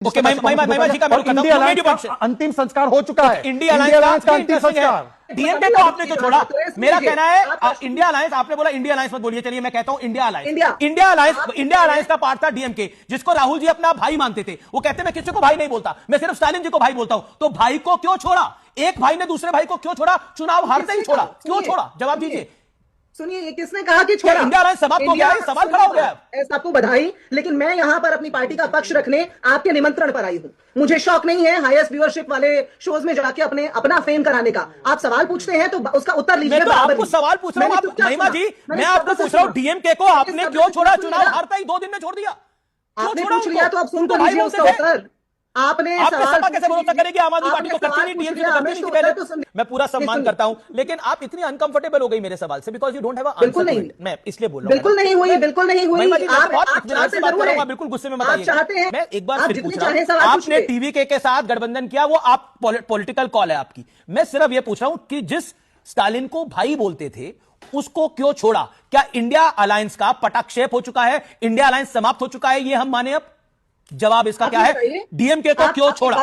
Okay, महिमा जी का अंतिम संस्कार हो चुका है। इंडिया अलायंस का अंतिम संस्कार डीएमके को आपने क्यों छोड़ा? मेरा कहना है इंडिया अलायंस, आपने बोला इंडिया अलायंस मत बोलिए, चलिए मैं कहता हूं इंडिया अलायंस का पार्ट था डीएमके, जिसको राहुल जी अपना भाई मानते थे। वो कहते मैं किसी को भाई नहीं बोलता, मैं सिर्फ स्टालिन जी को भाई बोलता हूं। तो भाई को क्यों छोड़ा? एक भाई ने दूसरे भाई को क्यों छोड़ा? चुनाव हारते ही छोड़ा, क्यों छोड़ा? जवाब दीजिए। सुनिए, ये किसने कहा कि छोड़ा? इंडिया अलायंस समाप्त हो गया, सवाल खड़ा हो गया। आपको बधाई, लेकिन मैं यहां पर अपनी पार्टी का पक्ष रखने आपके निमंत्रण पर आई हूं। मुझे शौक नहीं है हाईएस्ट व्यूअरशिप वाले शोज में जाके अपना फेम कराने का। आप सवाल पूछते हैं तो उसका उत्तर लीजिए। मैं तो आपको सवाल पूछ रहा हूं महिमा जी, मैं आपको पूछ रहा हूं डीएमके को आपने क्यों छोड़ा? चुनाव हारता ही 2 दिन में छोड़ दिया। आपने पूछ लिया तो आप सुन तो लीजिए उसका उत्तर। आपने सवाल कैसे भरोसा करेंगे? आम आदमी पार्टी को करती नहीं, डीएमके को करती नहीं पहले। मैं पूरा सम्मान करता हूं, लेकिन आप इतनी अनकंफर्टेबल हो गई मेरे सवाल से, because you don't have a answer to it. मैं इसलिए बोल रहा हूं। बिल्कुल नहीं हुई, बिल्कुल नहीं हुई। आप चाहते जरूर हैं, बिल्कुल गुस्से में मत आइए। मैं एक बार फिर पूछ रहा हूं, आपने टीवीके के साथ गठबंधन किया, वो आप पॉलिटिकल कॉल है आपकी। मैं सिर्फ ये पूछ रहा हूं कि जिस स्टालिन को भाई बोलते थे उसको क्यों छोड़ा? क्या इंडिया अलायंस का पटाक्षेप हो चुका है? इंडिया अलायंस समाप्त हो चुका है, ये हम माने? अब जवाब इसका क्या है? डीएमके को क्यों छोड़ा?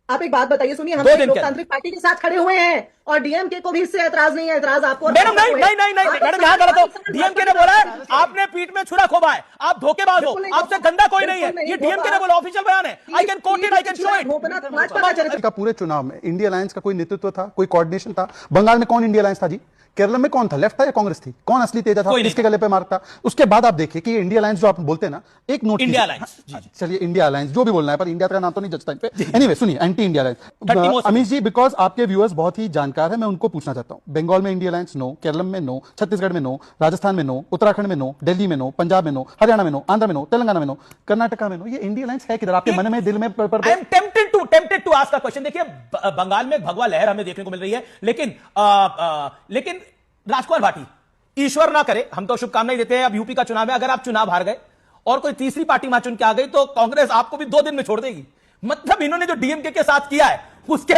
आप एक बात बताइए। सुनिए, हम लोकतांत्रिक पार्टी के साथ खड़े हुए हैं और डीएमके को भी इससे एतराज नहीं है। एतराज आपको? मैडम नहीं, मैडम यहां गलत हो। डीएमके ने बोला है आपने पीठ में छुरा खोबा है, आप धोखेबाज हो, आपसे गंदा कोई नहीं है। ये डीएमके ने बोला, ऑफिशियल बयान है। I can coat it, I can show it. पूरे चुनाव में इंडिया अलायंस का कोई नेतृत्व था, कोई कोऑर्डिनेशन था? बंगाल में कौन इंडिया अलायंस था जी? केरल में कौन था? लेफ्ट था या कांग्रेस थी? कौन असली तेजा था? इसके गले पे मारता। उसके बाद आप देखिए कि इंडिया अलायंस जो आप बोलते हैं ना, एक नोट इंडिया अलायंस, चलिए इंडिया अलायंस जो भी बोलना है, पर इंडिया का नाम तो नहीं जचता इन पे। एनीवे सुनिए, anti India alliance. Amish ji, because आपके व्यूअर्स बहुत ही जानकार है, मैं उनको पूछना चाहता हूं। बंगाल में इंडिया अलायंस नो, केरल में नो, छत्तीसगढ़ में नो, राजस्थान में नो, उत्तराखंड में नो, दिल्ली में नो, पंजाब में नो, हरियाणा में नो, आंध्र में नो, तेलंगाना में नो, कर्नाटका में नो। ये इंडिया अलायंस है किधर? आपके मन में, दिल में? I am tempted to ask a question. देखिए, बंगाल में भगवा लहर हमें देखने को मिल रही है, लेकिन राजकुमार भाटी, ईश्वर ना करे, हम तो शुभकामनाएं देते हैं। अब यूपी का चुनाव है, अगर आप चुनाव हार गए और कोई तीसरी पार्टी वहां चुन के आ गई तो कांग्रेस आपको भी 2 दिन में छोड़ देगी। मतलब इन्होंने जो डीएमके के साथ किया है उसके